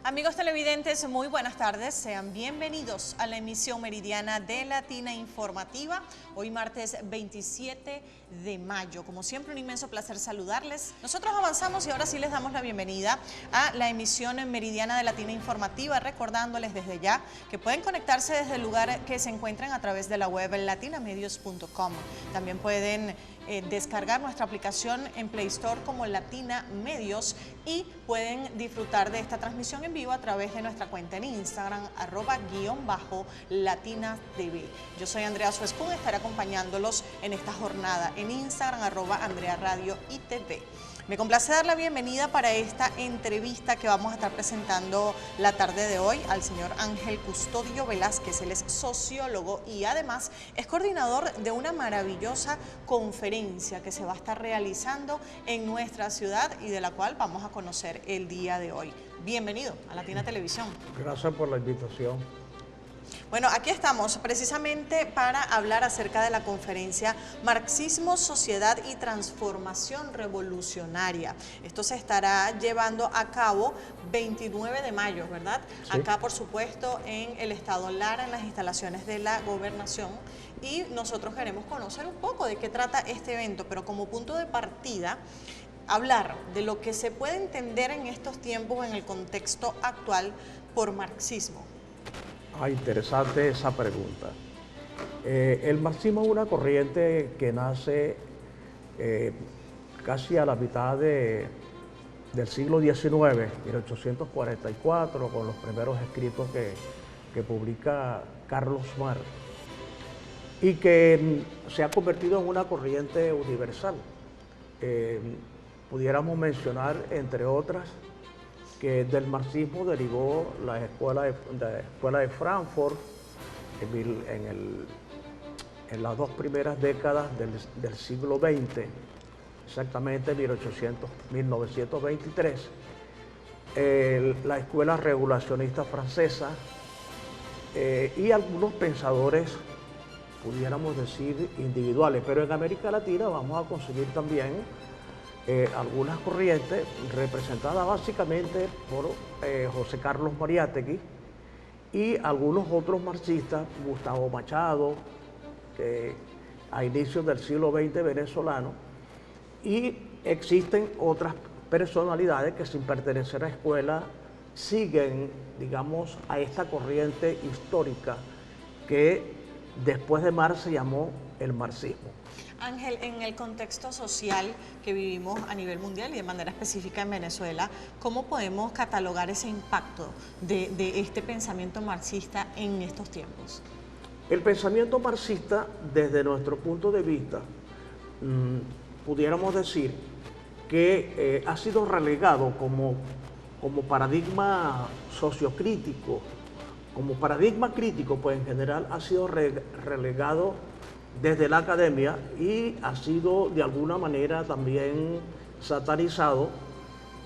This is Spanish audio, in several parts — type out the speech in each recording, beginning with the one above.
Amigos televidentes, muy buenas tardes. Sean bienvenidos a la emisión meridiana de Latina Informativa. Hoy martes 27 de mayo. Como siempre, un inmenso placer saludarles. Nosotros avanzamos y ahora sí les damos la bienvenida a la emisión meridiana de Latina Informativa, recordándoles desde ya que pueden conectarse desde el lugar que se encuentran a través de la web latinamedios.com. También pueden descargar nuestra aplicación en Play Store como Latina Medios y pueden disfrutar de esta transmisión en vivo a través de nuestra cuenta en Instagram, @_LatinaTV. Yo soy Andrea Suescún, estaré acompañándolos en esta jornada en Instagram, @AndreaRadioITV. Me complace dar la bienvenida para esta entrevista que vamos a estar presentando la tarde de hoy al señor Ángel Custodio Velázquez. Él es sociólogo y además es coordinador de una maravillosa conferencia que se va a estar realizando en nuestra ciudad y de la cual vamos a conocer el día de hoy. Bienvenido a Latina Televisión. Gracias por la invitación. Bueno, aquí estamos precisamente para hablar acerca de la conferencia Marxismo, Sociedad y Transformación Revolucionaria. Esto se estará llevando a cabo 29 de mayo, ¿verdad? Sí. Acá, por supuesto, en el estado Lara, en las instalaciones de la gobernación. Y nosotros queremos conocer un poco de qué trata este evento, pero como punto de partida, hablar de lo que se puede entender en estos tiempos, en el contexto actual, por marxismo. Interesante esa pregunta. El marxismo es una corriente que nace casi a la mitad del siglo XIX, 1844, con los primeros escritos que publica Carlos Marx, y que se ha convertido en una corriente universal. Pudiéramos mencionar, entre otras, que del marxismo derivó la escuela de Frankfurt en las dos primeras décadas del siglo XX, exactamente 1923, la escuela regulacionista francesa y algunos pensadores, pudiéramos decir, individuales, pero en América Latina vamos a conseguir también algunas corrientes representadas básicamente por José Carlos Mariátegui y algunos otros marxistas, Gustavo Machado, que a inicios del siglo XX venezolano, y existen otras personalidades que sin pertenecer a escuela siguen, digamos, a esta corriente histórica que después de Marx se llamó el marxismo. Ángel, en el contexto social que vivimos a nivel mundial y de manera específica en Venezuela, ¿cómo podemos catalogar ese impacto de este pensamiento marxista en estos tiempos? El pensamiento marxista, desde nuestro punto de vista, pudiéramos decir que ha sido relegado como paradigma sociocrítico, como paradigma crítico, pues en general ha sido relegado desde la academia y ha sido de alguna manera también satanizado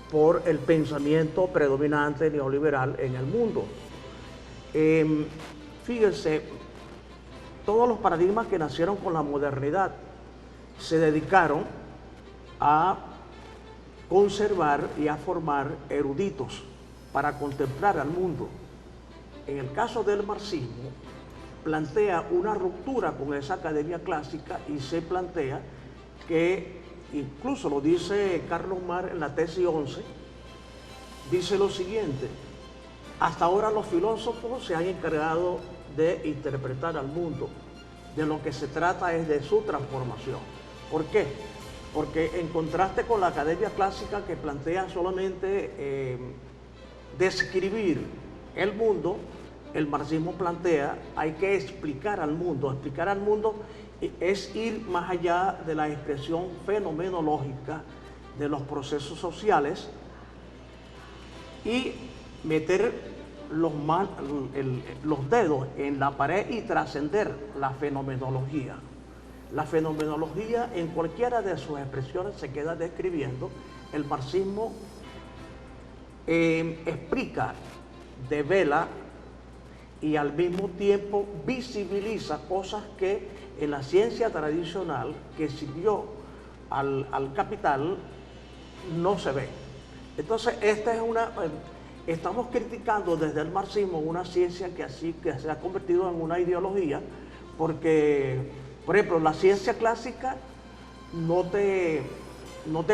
por el pensamiento predominante neoliberal en el mundo. Fíjense, todos los paradigmas que nacieron con la modernidad se dedicaron a conservar y a formar eruditos para contemplar al mundo. En el caso del marxismo, plantea una ruptura con esa academia clásica y se plantea que, incluso lo dice Carlos Marx en la tesis 11, dice lo siguiente: hasta ahora los filósofos se han encargado de interpretar al mundo, de lo que se trata es de su transformación. ¿Por qué? Porque en contraste con la academia clásica que plantea solamente describir el mundo, el marxismo plantea hay que explicar al mundo. Explicar al mundo es ir más allá de la expresión fenomenológica de los procesos sociales y meter los dedos en la pared y trascender la fenomenología. La fenomenología en cualquiera de sus expresiones se queda describiendo. El marxismo explica, devela y al mismo tiempo visibiliza cosas que en la ciencia tradicional que sirvió al capital no se ven. Entonces, esta es estamos criticando desde el marxismo una ciencia que se ha convertido en una ideología, porque, por ejemplo, la ciencia clásica no te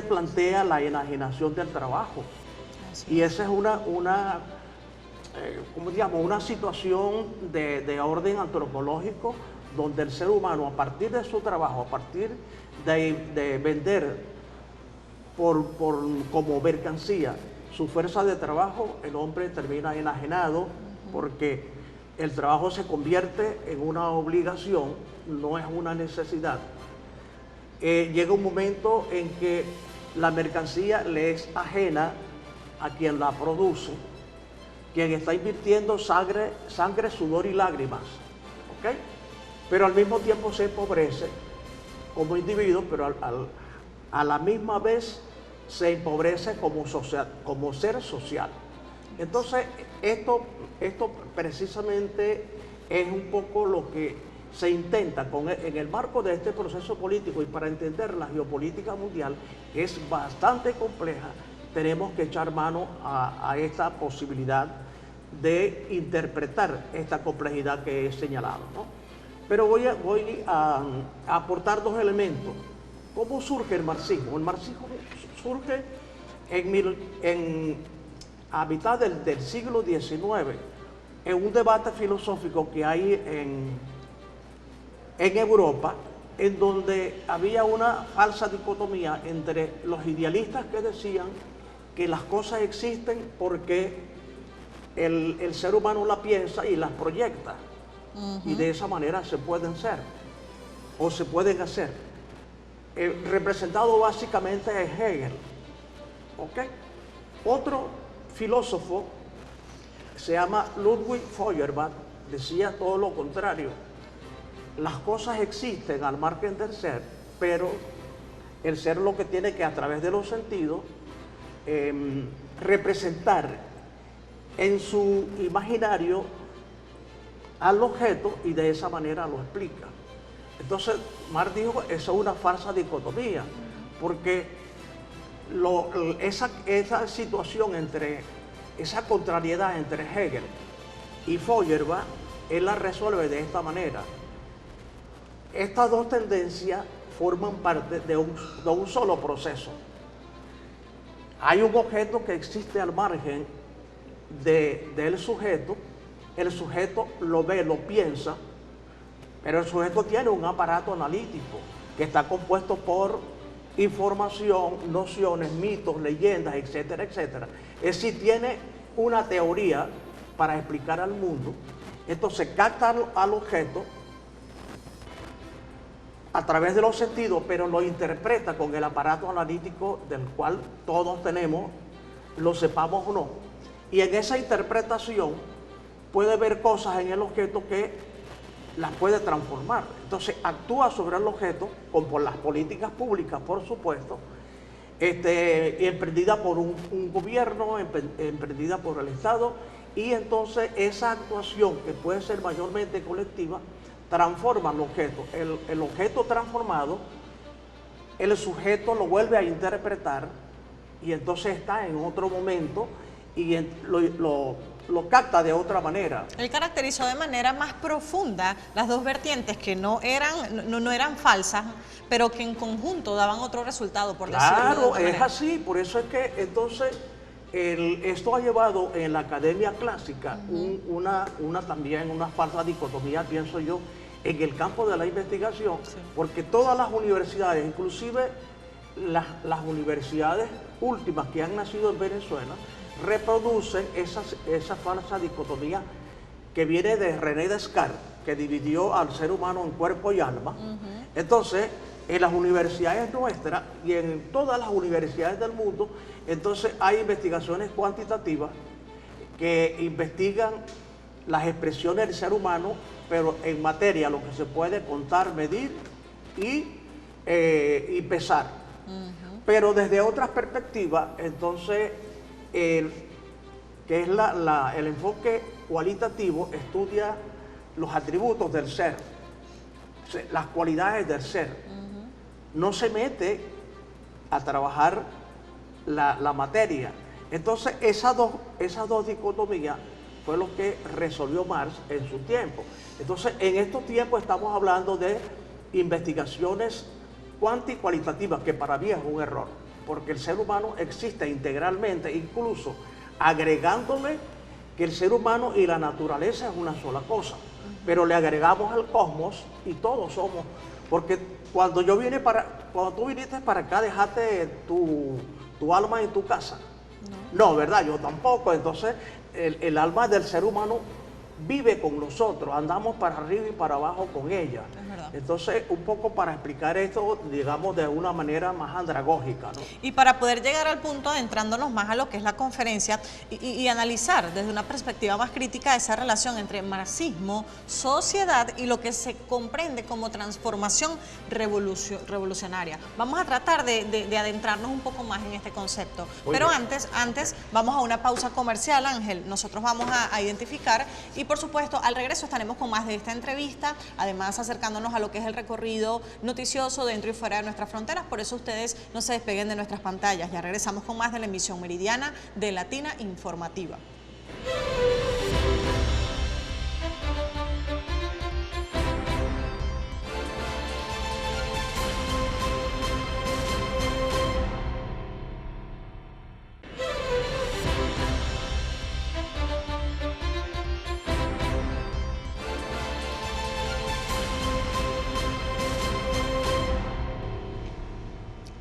plantea la enajenación del trabajo. Y esa es una situación de orden antropológico, donde el ser humano, a partir de su trabajo, a partir de vender como mercancía su fuerza de trabajo, el hombre termina enajenado, porque el trabajo se convierte en una obligación, no es una necesidad. Llega un momento en que la mercancía le es ajena a quien la produce, quien está invirtiendo sangre, sudor y lágrimas, ¿ok? Pero al mismo tiempo se empobrece como individuo, pero a la misma vez se empobrece como ser social. Entonces, esto precisamente es un poco lo que se intenta en el marco de este proceso político, y para entender la geopolítica mundial es bastante compleja. Tenemos que echar mano a esta posibilidad de interpretar esta complejidad que he señalado, ¿no? Pero voy a aportar dos elementos. ¿Cómo surge el marxismo? El marxismo surge a mitad del siglo XIX, en un debate filosófico que hay en Europa, en donde había una falsa dicotomía entre los idealistas que decían que las cosas existen porque el ser humano la piensa y las proyecta, y de esa manera se pueden ser o se pueden hacer. Representado básicamente es Hegel, ¿ok? Otro filósofo se llama Ludwig Feuerbach, decía todo lo contrario. Las cosas existen al margen del ser, pero el ser lo que tiene que, a través de los sentidos, representar en su imaginario al objeto, y de esa manera lo explica. Entonces, Marx dijo, eso es una falsa dicotomía, porque esa situación esa contrariedad entre Hegel y Feuerbach, él la resuelve de esta manera. Estas dos tendencias forman parte de un solo proceso. Hay un objeto que existe al margen del sujeto, el sujeto lo ve, lo piensa, pero el sujeto tiene un aparato analítico que está compuesto por información, nociones, mitos, leyendas, etcétera, etcétera. Es decir, tiene una teoría para explicar al mundo. Entonces capta al objeto a través de los sentidos, pero lo interpreta con el aparato analítico del cual todos tenemos, lo sepamos o no. Y en esa interpretación puede ver cosas en el objeto que las puede transformar. Entonces actúa sobre el objeto por las políticas públicas, por supuesto, emprendida por un gobierno, emprendida por el Estado, y entonces esa actuación, que puede ser mayormente colectiva, transforma el objeto. El objeto transformado, el sujeto lo vuelve a interpretar, y entonces está en otro momento y lo capta de otra manera. Él caracterizó de manera más profunda las dos vertientes que no eran falsas, pero que en conjunto daban otro resultado, por decirlo de Claro, otra manera. es así. Por eso es que entonces esto ha llevado en la academia clásica también una falsa dicotomía, pienso yo, en el campo de la investigación, sí. Porque todas las universidades, inclusive las universidades últimas que han nacido en Venezuela, reproducen esa falsa dicotomía que viene de René Descartes, que dividió al ser humano en cuerpo y alma. Entonces, en las universidades nuestras y en todas las universidades del mundo, entonces hay investigaciones cuantitativas que investigan las expresiones del ser humano, pero en materia, lo que se puede contar, medir y pesar. Pero desde otras perspectivas, entonces, que es el enfoque cualitativo, estudia los atributos del ser, las cualidades del ser. No se mete a trabajar la materia. Entonces, esas dos dicotomías fue lo que resolvió Marx en su tiempo. Entonces, en estos tiempos estamos hablando de investigaciones cuanti y cualitativas, que para mí es un error, porque el ser humano existe integralmente, incluso agregándole que el ser humano y la naturaleza es una sola cosa, pero le agregamos al cosmos y todos somos, porque cuando tú viniste para acá, dejaste tu alma en tu casa. No, ¿verdad? Yo tampoco. Entonces, el alma del ser humano vive con nosotros, andamos para arriba y para abajo con ella. Es verdad. Entonces, un poco para explicar esto, digamos, de una manera más andragógica, ¿no? Y para poder llegar al punto, adentrándonos más a lo que es la conferencia y analizar desde una perspectiva más crítica esa relación entre marxismo, sociedad y lo que se comprende como transformación revolucionaria. Vamos a tratar de adentrarnos un poco más en este concepto. Pero antes vamos a una pausa comercial, Ángel. Nosotros vamos a identificar y por supuesto al regreso estaremos con más de esta entrevista, además acercándonos a lo que es el recorrido noticioso dentro y fuera de nuestras fronteras. Por eso ustedes no se despeguen de nuestras pantallas. Ya regresamos con más de la emisión meridiana de Latina Informativa.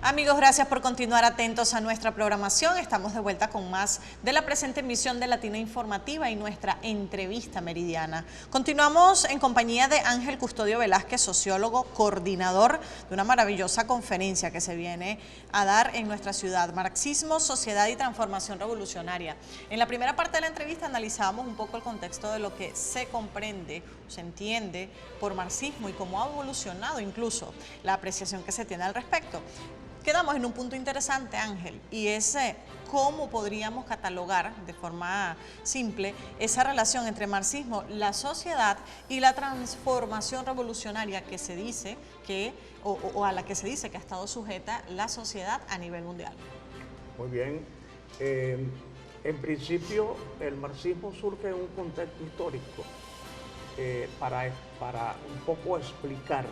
Amigos, gracias por continuar atentos a nuestra programación. Estamos de vuelta con más de la presente emisión de Latina Informativa y nuestra entrevista meridiana. Continuamos en compañía de Ángel Custodio Velázquez, sociólogo, coordinador de una maravillosa conferencia que se viene a dar en nuestra ciudad, Marxismo, Sociedad y Transformación Revolucionaria. En la primera parte de la entrevista analizábamos un poco el contexto de lo que se comprende, se entiende por marxismo y cómo ha evolucionado incluso la apreciación que se tiene al respecto. Quedamos en un punto interesante, Ángel, y es cómo podríamos catalogar de forma simple esa relación entre marxismo, la sociedad y la transformación revolucionaria que se dice que, o a la que se dice que ha estado sujeta la sociedad a nivel mundial. Muy bien. En principio, el marxismo surge en un contexto histórico para un poco explicar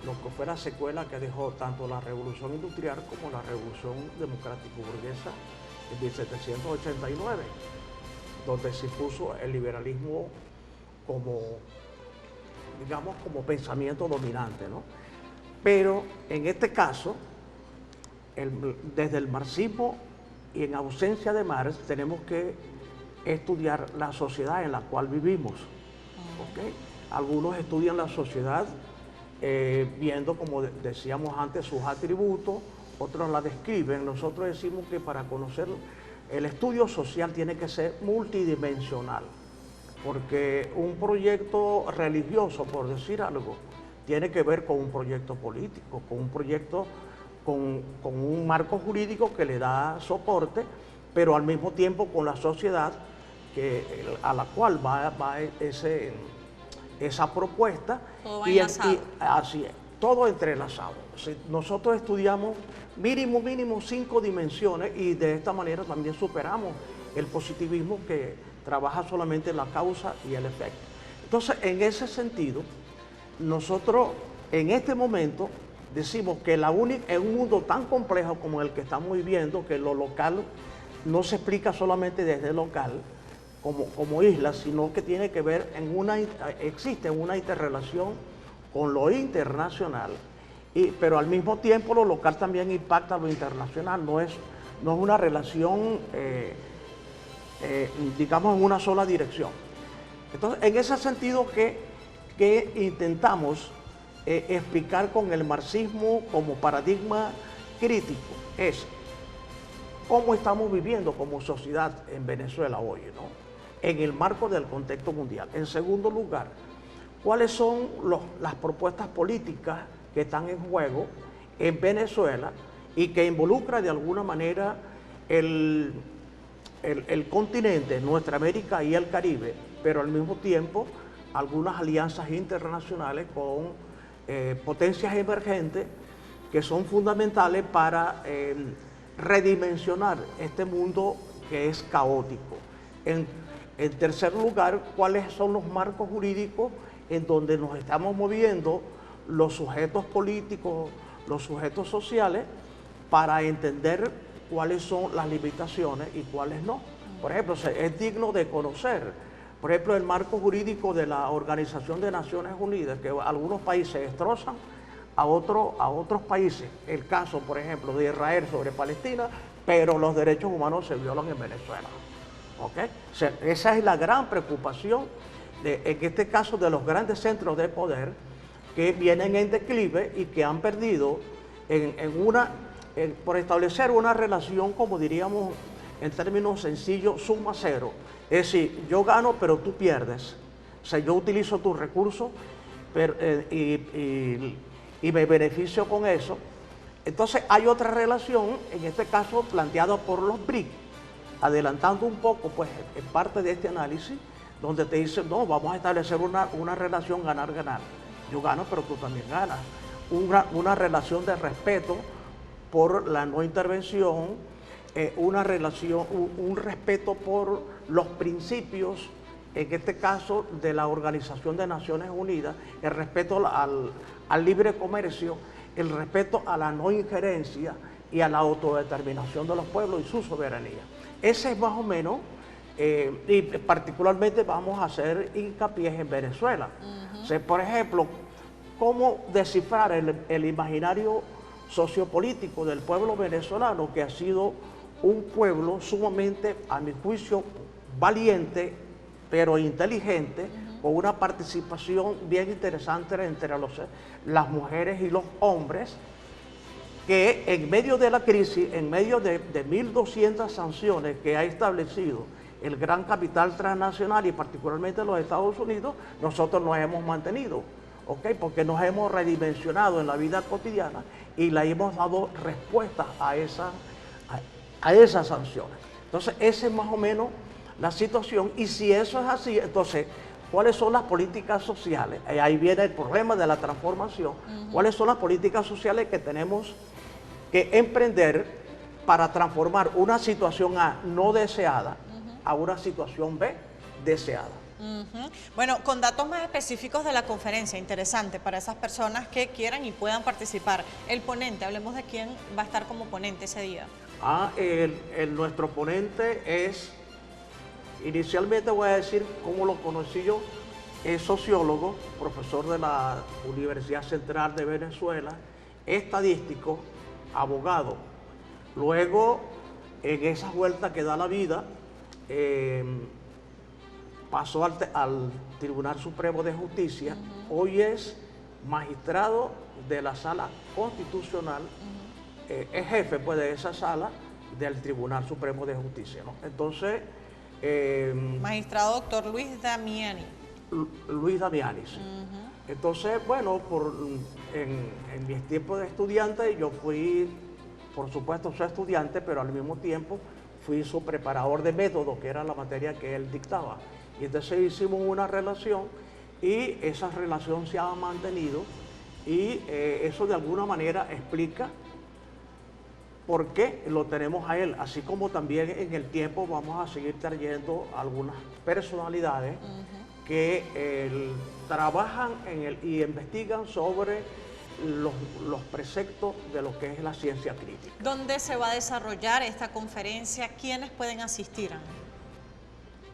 lo que fue la secuela que dejó tanto la revolución industrial como la revolución democrático-burguesa en 1789, donde se impuso el liberalismo como, digamos, como pensamiento dominante, ¿no? Pero en este caso, desde el marxismo y en ausencia de Marx, tenemos que estudiar la sociedad en la cual vivimos, ¿okay? Algunos estudian la sociedad viendo, como decíamos antes, sus atributos, otros la describen. Nosotros decimos que para conocer el estudio social tiene que ser multidimensional, porque un proyecto religioso, por decir algo, tiene que ver con un proyecto político, con un proyecto con un marco jurídico que le da soporte, pero al mismo tiempo con la sociedad a la cual va esa propuesta. Todo va enlazado. Y así es, todo entrelazado. Nosotros estudiamos mínimo 5 dimensiones y de esta manera también superamos el positivismo que trabaja solamente la causa y el efecto. Entonces, en ese sentido, nosotros en este momento decimos que en un mundo tan complejo como el que estamos viviendo, que lo local no se explica solamente desde local, como isla, sino que tiene que ver existe una interrelación con lo internacional, pero al mismo tiempo lo local también impacta lo internacional, no es una relación, digamos, en una sola dirección. Entonces, en ese sentido que intentamos explicar con el marxismo como paradigma crítico, es cómo estamos viviendo como sociedad en Venezuela hoy, ¿no? En el marco del contexto mundial. En segundo lugar, ¿cuáles son las propuestas políticas que están en juego en Venezuela y que involucra de alguna manera el continente, nuestra América y el Caribe, pero al mismo tiempo algunas alianzas internacionales con potencias emergentes que son fundamentales para redimensionar este mundo que es caótico. En tercer lugar, ¿cuáles son los marcos jurídicos en donde nos estamos moviendo los sujetos políticos, los sujetos sociales, para entender cuáles son las limitaciones y cuáles no? Por ejemplo, es digno de conocer, por ejemplo, el marco jurídico de la Organización de Naciones Unidas, que algunos países destrozan a otros países. El caso, por ejemplo, de Israel sobre Palestina, pero los derechos humanos se violan en Venezuela. ¿Okay? O sea, esa es la gran preocupación, en este caso, de los grandes centros de poder que vienen en declive y que han perdido por establecer una relación, como diríamos en términos sencillos, suma cero. Es decir, yo gano, pero tú pierdes. O sea, yo utilizo tus recursos y me beneficio con eso. Entonces hay otra relación, en este caso planteada por los BRIC, adelantando un poco, pues, en parte de este análisis, donde te dicen, no, vamos a establecer una relación ganar-ganar. Yo gano, pero tú también ganas. Una relación de respeto por la no intervención, un respeto por los principios, en este caso de la Organización de Naciones Unidas, el respeto al libre comercio, el respeto a la no injerencia y a la autodeterminación de los pueblos y su soberanía. Ese es más o menos, y particularmente vamos a hacer hincapié en Venezuela. O sea, por ejemplo, cómo descifrar el imaginario sociopolítico del pueblo venezolano, que ha sido un pueblo sumamente, a mi juicio, valiente, pero inteligente, con una participación bien interesante entre las mujeres y los hombres, que en medio de la crisis, en medio de 1.200 sanciones que ha establecido el gran capital transnacional y particularmente los Estados Unidos, nosotros nos hemos mantenido, ¿ok? Porque nos hemos redimensionado en la vida cotidiana y le hemos dado respuesta a esas sanciones. Entonces, esa es más o menos la situación, y si eso es así, entonces, ¿cuáles son las políticas sociales? Ahí viene el problema de la transformación. ¿Cuáles son las políticas sociales que tenemos que emprender para transformar una situación A no deseada a una situación B deseada? Bueno, con datos más específicos de la conferencia, interesante para esas personas que quieran y puedan participar. El ponente, hablemos de quién va a estar como ponente ese día. Nuestro ponente es, inicialmente voy a decir cómo lo conocí yo, es sociólogo, profesor de la Universidad Central de Venezuela, estadístico, abogado. Luego, en esa vuelta que da la vida, pasó al Tribunal Supremo de Justicia. Hoy es magistrado de la Sala Constitucional, es jefe, pues, de esa sala del Tribunal Supremo de Justicia, ¿no? Entonces, magistrado doctor Luis Damiani. Luis Damiani, sí. Entonces, bueno, en mis tiempos de estudiante, yo fui, por supuesto, soy estudiante, pero al mismo tiempo fui su preparador de método, que era la materia que él dictaba. Y entonces hicimos una relación y esa relación se ha mantenido, y eso de alguna manera explica por qué lo tenemos a él, así como también en el tiempo vamos a seguir trayendo algunas personalidades que trabajan y investigan sobre los preceptos de lo que es la ciencia crítica. ¿Dónde se va a desarrollar esta conferencia? ¿Quiénes pueden asistir?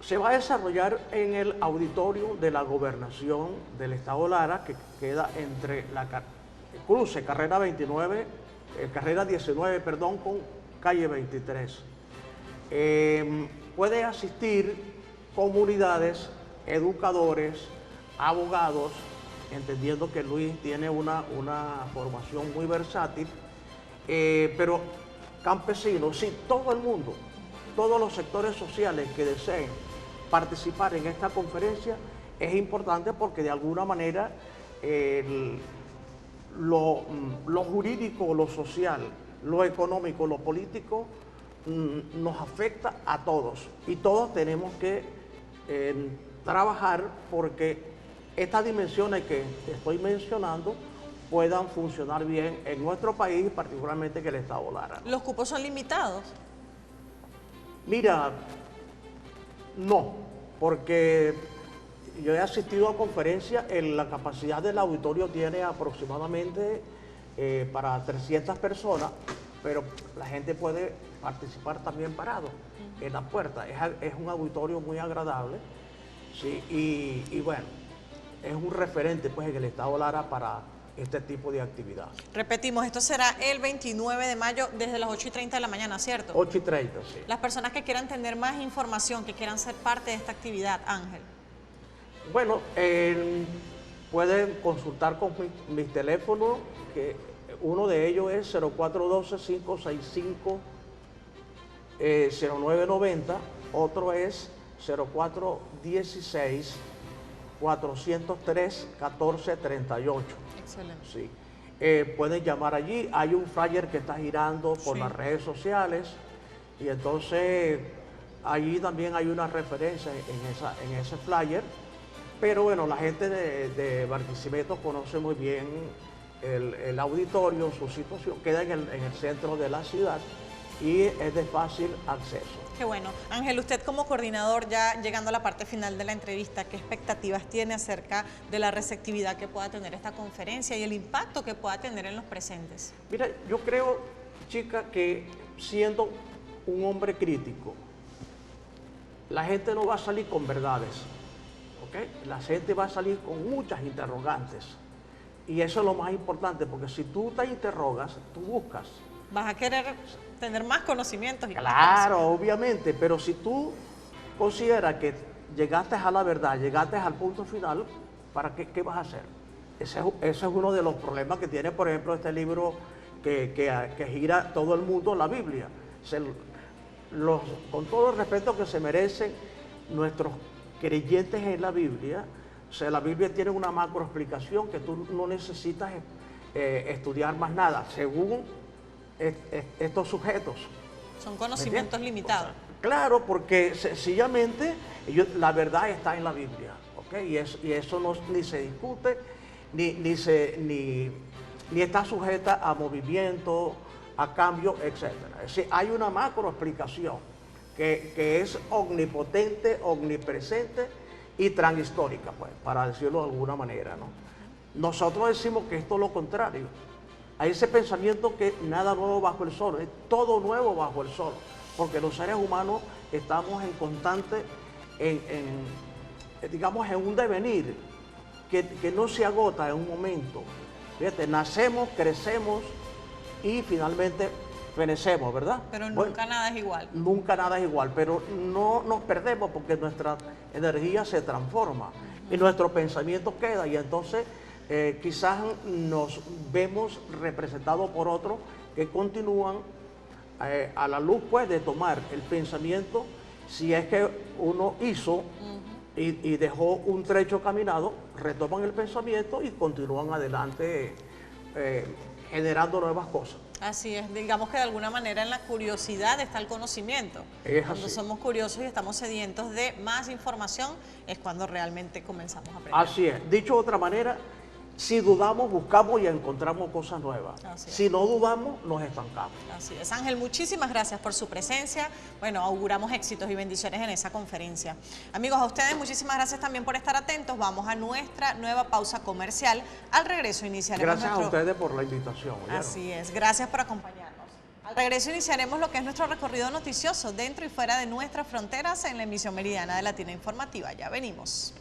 Se va a desarrollar en el auditorio de la Gobernación del Estado Lara, que queda entre la cruce carrera 19, con calle 23. Puede asistir comunidades, educadores, abogados, entendiendo que Luis tiene una formación muy versátil, pero campesinos, sí, todo el mundo, todos los sectores sociales que deseen participar en esta conferencia. Es importante porque de alguna manera lo jurídico, lo social, lo económico, lo político nos afecta a todos, y todos tenemos que trabajar porque estas dimensiones que estoy mencionando puedan funcionar bien en nuestro país, particularmente en el Estado Lara. ¿Los cupos son limitados? Mira, no, porque yo he asistido a conferencias, la capacidad del auditorio tiene aproximadamente para 300 personas, pero la gente puede participar también parado en la puerta. Es un auditorio muy agradable, ¿sí? Y bueno, es un referente pues en el estado Lara para este tipo de actividad. Repetimos, esto será el 29 de mayo desde las 8:30 de la mañana, ¿cierto? 8:30, sí. Las personas que quieran tener más información, que quieran ser parte de esta actividad, Ángel. Bueno, pueden consultar con mis teléfonos, que uno de ellos es 0412-565-0990, otro es 0416-403-1438. Excelente. Sí. Pueden llamar allí, hay un flyer que está girando por las redes sociales y entonces allí también hay una referencia en ese flyer. Pero bueno, la gente de Barquisimeto conoce muy bien el auditorio, su situación, queda en el centro de la ciudad y es de fácil acceso. Qué bueno. Ángel, usted como coordinador, ya llegando a la parte final de la entrevista, ¿qué expectativas tiene acerca de la receptividad que pueda tener esta conferencia y el impacto que pueda tener en los presentes? Mira, yo creo, chica, que siendo un hombre crítico, la gente no va a salir con verdades. La gente va a salir con muchas interrogantes y eso es lo más importante, porque si tú te interrogas, tú buscas. Vas a querer tener más conocimientos. Claro, obviamente, pero si tú consideras que llegaste a la verdad, llegaste al punto final, ¿para qué vas a hacer? Ese es uno de los problemas que tiene, por ejemplo, este libro que gira todo el mundo, la Biblia. Con todo el respeto que se merecen nuestros creyentes en la Biblia, o sea, la Biblia tiene una macro explicación que tú no necesitas estudiar más nada, según estos sujetos. Son conocimientos limitados. O sea, claro, porque sencillamente la verdad está en la Biblia, ¿ok? Y eso no, ni se discute, ni está sujeta a movimiento, a cambio, etc. Es decir, hay una macro explicación que es omnipotente, omnipresente y transhistórica, pues, para decirlo de alguna manera, ¿no? Nosotros decimos que esto es lo contrario. Hay ese pensamiento que nada nuevo bajo el sol, es todo nuevo bajo el sol, porque los seres humanos estamos en constante, digamos, en un devenir que no se agota en un momento. Fíjate, nacemos, crecemos y finalmente fenecemos, ¿verdad? Pero nunca nada es igual. Nunca nada es igual, pero no nos perdemos porque nuestra energía se transforma y nuestro pensamiento queda y entonces quizás nos vemos representados por otros que continúan a la luz pues de tomar el pensamiento, si es que uno hizo y dejó un trecho caminado, retoman el pensamiento y continúan adelante generando nuevas cosas. Así es, digamos que de alguna manera en la curiosidad está el conocimiento. Cuando somos curiosos y estamos sedientos de más información es cuando realmente comenzamos a aprender. Así es, dicho de otra manera, si dudamos, buscamos y encontramos cosas nuevas. Si no dudamos, nos estancamos. Así es. Ángel, muchísimas gracias por su presencia. Bueno, auguramos éxitos y bendiciones en esa conferencia. Amigos, a ustedes muchísimas gracias también por estar atentos. Vamos a nuestra nueva pausa comercial. Al regreso iniciaremos Gracias a ustedes por la invitación. Así es. Gracias por acompañarnos. Al regreso iniciaremos lo que es nuestro recorrido noticioso dentro y fuera de nuestras fronteras en la emisión meridiana de Latina Informativa. Ya venimos.